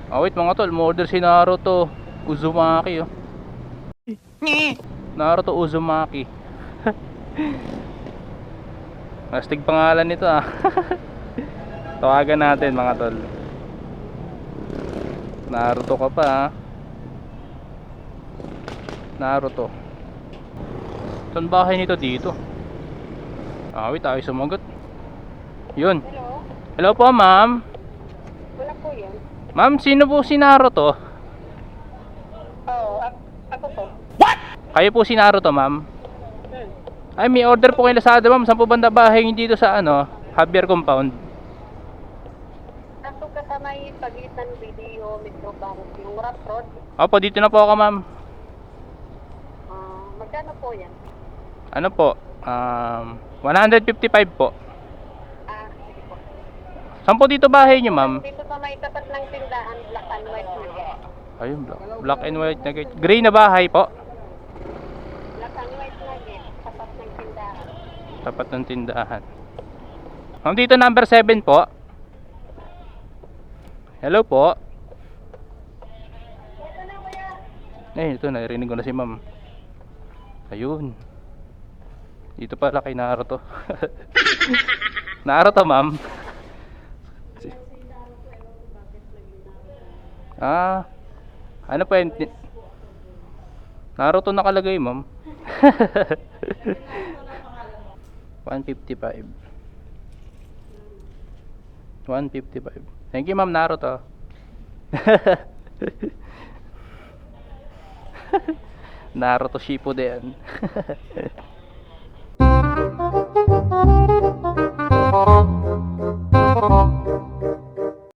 Oh, wait mga tol, mo-order si Naruto Uzumaki oh. Naruto Uzumaki. Astig pangalan nito ah. Tawagan natin mga tol. Naruto ka pa ah. Naruto. Saan bahay nito dito? Ah, wait, tayo sumagot. Yun. Hello? Hello po ma'am. Wala po yun. Ma'am, sino po si Naruto? Oo, ako po. Kayo po si Naruto ma'am? Hmm. Ay, may order po kayo Lazada ma'am. Saan po banda bahay nyo dito sa ano, Javier Compound? Ako kasama yung pagitan video Metro Bank, yung Rock Road. Opo, dito na po ako ma'am. Magkano po yan? Ano po? 155 po. Sige po. Saan po dito bahay nyo ma'am? Dito sa may tapat ng tindahan, black and white na gate. Ayun, black and white na gate. Gray na bahay po. Black and white na gate, tapat ng tindahan. Tapat ng tindahan. Ma'am, dito number 7 po. Hello po. Ito, narinig ko na si ma'am. Ayun. Dito pala kay Naruto. Naruto ma'am. Ano pa yun? Naruto nakalagay ma'am. 155. 155. Thank you ma'am Naruto. Naruto Shippuden.